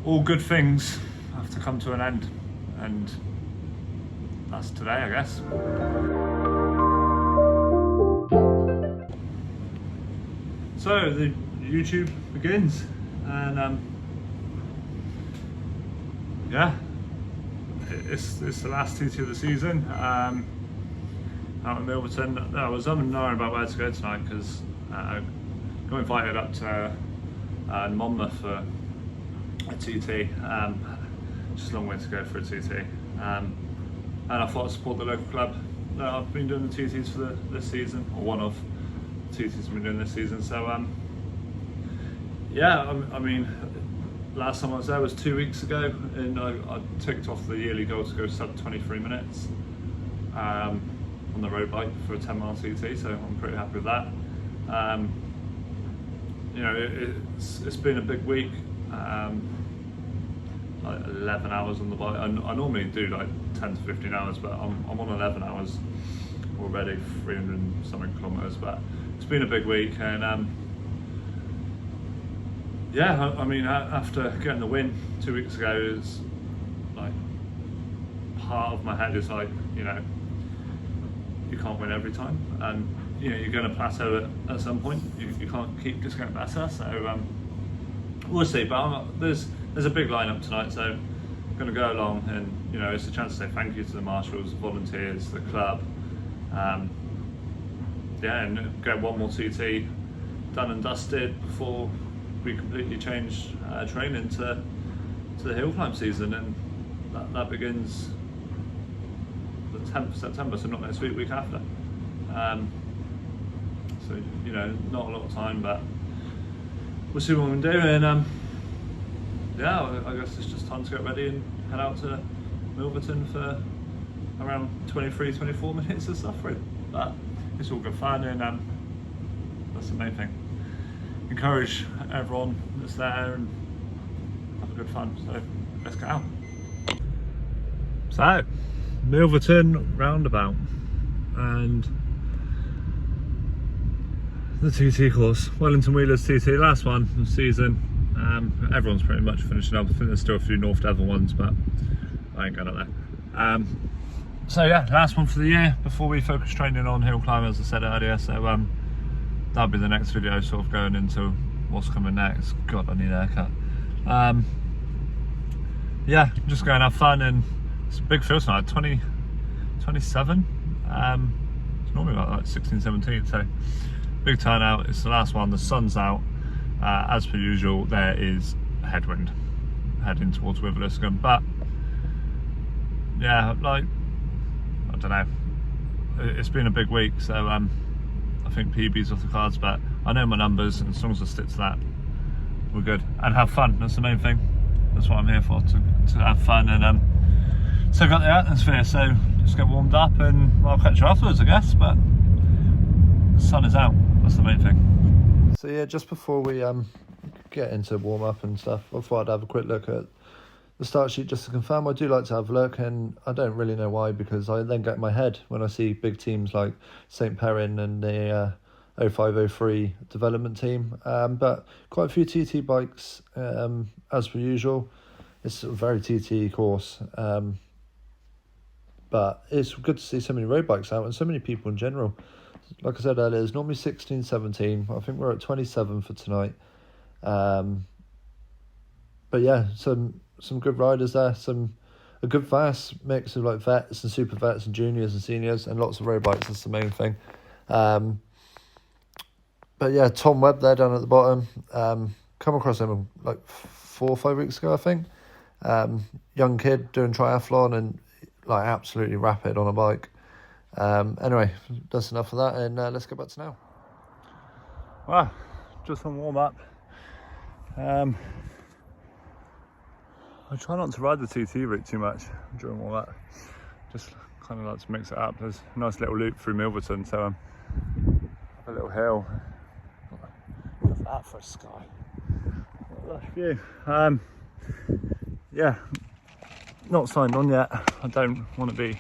all good things have to come to an end, and that's today, I guess. So the YouTube begins, and yeah, it's the last TT of the season. Out in Milverton, I was knowing about where to go tonight because got invited up to Monmouth for a TT. Just a long way to go for a TT, and I thought I'd support the local club that I've been doing the TTs for this season, or one of the TTs I've been doing this season. So yeah, I mean, last time I was there was 2 weeks ago, and I ticked off the yearly goal to go sub 23 minutes on the road bike for a 10-mile TT, so I'm pretty happy with that. You know, it's been a big week. Like 11 hours on the bike. I normally do like 10 to 15 hours, but I'm on 11 hours already, 300 and something kilometers. But it's been a big week, and yeah, I mean, after getting the win 2 weeks ago, it's like part of my head is like, you know, you can't win every time, and you know, you're going to plateau at some point. You can't keep just getting better, so we'll see. But there's a big lineup tonight, so I'm going to go along, and you know, it's a chance to say thank you to the marshals, volunteers, the club, yeah, and get one more TT done and dusted before we completely change training to the hill climb season, and that begins the 10th of September, so not next week, week after. So you know, not a lot of time, but we'll see what we can do, and yeah, I guess it's just time to get ready and head out to Milverton for around 23-24 minutes of suffering. But it's all good fun, and that's the main thing. Encourage everyone that's there and have a good fun. So let's get out. So Milverton roundabout, and the TT course, Wellington Wheelers TT, last one of the season. Everyone's pretty much finishing up. I think there's still a few North Devon ones, but I ain't going up there. So yeah, last one for the year before we focus training on hill climb, as I said earlier. So that'll be the next video, sort of going into what's coming next. God, I need a haircut. Yeah, just going to have fun, and it's a big field tonight, 27. It's normally about like 16, 17, so big turnout. It's the last one, the sun's out. As per usual, there is a headwind heading towards Wiveliscombe, but yeah, like, I don't know, it's been a big week, so I think PB's off the cards, but I know my numbers, and as long as I stick to that, we're good. And have fun, that's the main thing. That's what I'm here for, to have fun, and soak up the atmosphere. So just get warmed up, and I'll catch you afterwards, I guess, but the sun is out, that's the main thing. So yeah, just before we get into warm up and stuff, I thought I'd have a quick look at the start sheet just to confirm. I do like to have a look, and I don't really know why, because I then get in my head when I see big teams like St Perrin and the 0503 development team, but quite a few TT bikes, as per usual. It's a very TT course, but it's good to see so many road bikes out and so many people in general. Like I said earlier, there's normally 16, 17. I think we're at 27 for tonight. But yeah, some good riders there. A good vast mix of like vets and super vets and juniors and seniors, and lots of road bikes. That's the main thing. But yeah, Tom Webb there down at the bottom. Come across him like 4 or 5 weeks ago, I think. Young kid doing triathlon and like absolutely rapid on a bike. Anyway, that's enough of that, and let's get back to now. Well, just on warm up. I try not to ride the TT route too much during warm up. Just kind of like to mix it up. There's a nice little loop through Milverton, so a little hill. Look at that for a sky. What a lush view. Yeah, not signed on yet. I don't want to be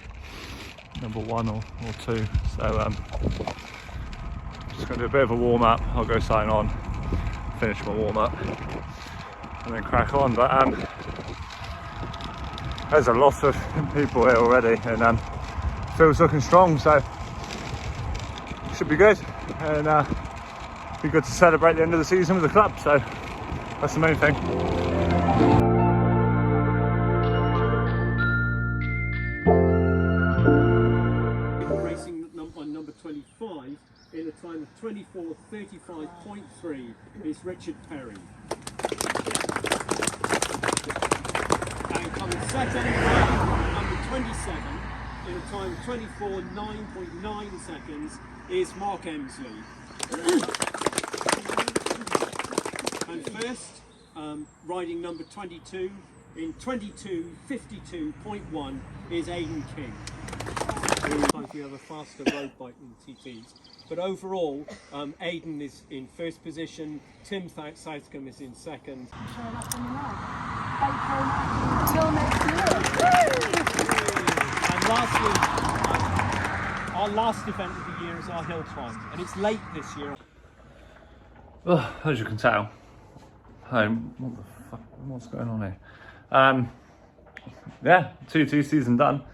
number 1 or 2, so just going to do a bit of a warm up. I'll go sign on, finish my warm up, and then crack on. But there's a lot of people here already, and feels looking strong, so should be good, and be good to celebrate the end of the season with the club. So that's the main thing. Racing on number 25 in a time of 24:35.3 is Richard Perry. And coming second, number 27 in a time of 24:9.9 seconds is Mark Emsley. And first, riding number 22 in 22:52.1 is Aidan King. Sometimes you have a faster road bike than TTs, but overall, Aidan is in first position. Tim Southcombe is in second. Showing up on the line. Until next year. And lastly, our last event of the year is our hill climb, and it's late this year. Well, as you can tell, what the fuck, what's going on here? Yeah, TT season done.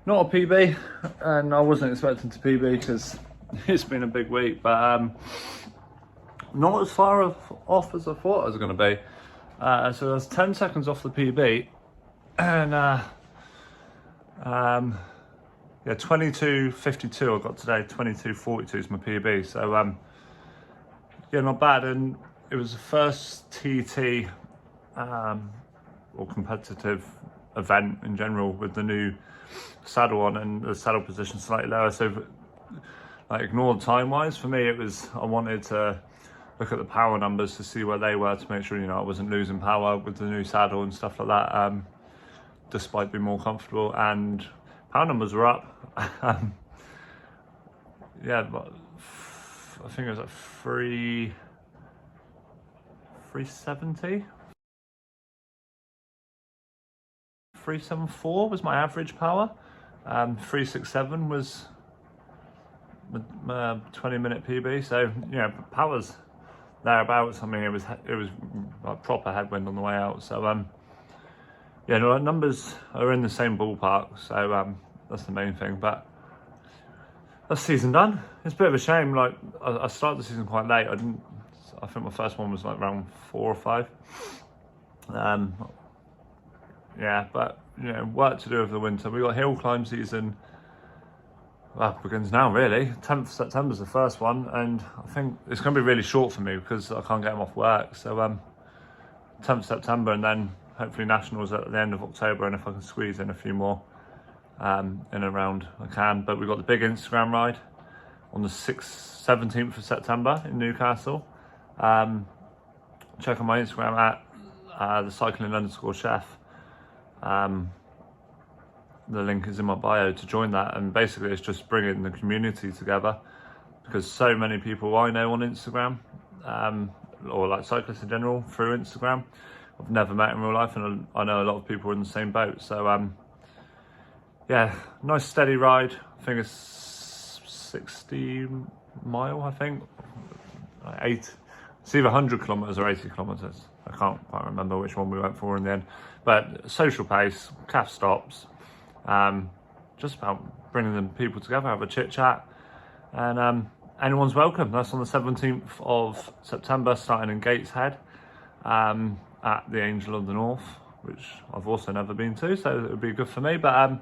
Not a PB, and I wasn't expecting to PB because it's been a big week, but not as far off as I thought I was going to be. So I was 10 seconds off the PB, and yeah, 22:52 I got today. 22:42 is my PB, so yeah, not bad. And it was the first TT or competitive event in general with the new saddle on and the saddle position slightly lower, so like ignored time wise. For me, it was, I wanted to look at the power numbers to see where they were to make sure, you know, I wasn't losing power with the new saddle and stuff like that, despite being more comfortable, and power numbers were up. Yeah, but I think it was like 370. 374 was my average power. 367 was my 20-minute PB. So yeah, power's thereabouts. I mean, it was like proper headwind on the way out. So yeah, no, numbers are in the same ballpark. So that's the main thing. But that's season done. It's a bit of a shame. Like I started the season quite late. I think my first one was like around 4 or 5. Yeah, but you know, work to do over the winter. We got hill climb season. Well, begins now really. 10th September is the first one, and I think it's going to be really short for me because I can't get them off work. So 10th September, and then hopefully nationals at the end of October, and if I can squeeze in a few more in and around, I can. But we've got the big Instagram ride on the 17th of September in Newcastle. Check on my Instagram at the cycling_chef. The link is in my bio to join that, and basically it's just bringing the community together, because so many people I know on Instagram, or like cyclists in general through Instagram, I've never met in real life, and I know a lot of people are in the same boat. So yeah, nice steady ride. I think it's 60 mile, I think, like 8. It's either 100 kilometers or 80 kilometers. I can't quite remember which one we went for in the end. But social pace, calf stops, just about bringing the people together, have a chit chat, and anyone's welcome. That's on the 17th of September, starting in Gateshead, at the Angel of the North, which I've also never been to, so it would be good for me. But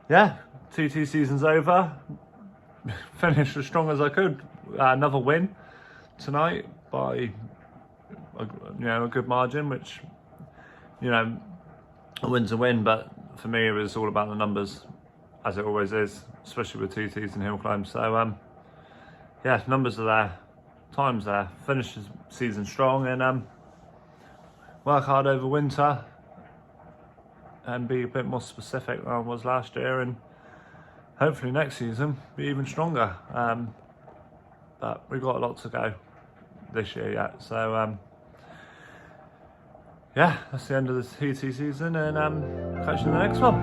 yeah, TT season's over. Finished as strong as I could. Another win tonight by a good margin, which, you know, a win's a win, but for me it was all about the numbers, as it always is, especially with TTs and hill climbs. So yeah, numbers are there, time's there, finish the season strong, and work hard over winter and be a bit more specific than I was last year, and hopefully next season be even stronger. But we've got a lot to go this year yet, so yeah, that's the end of the TT season, and catch you in the next one.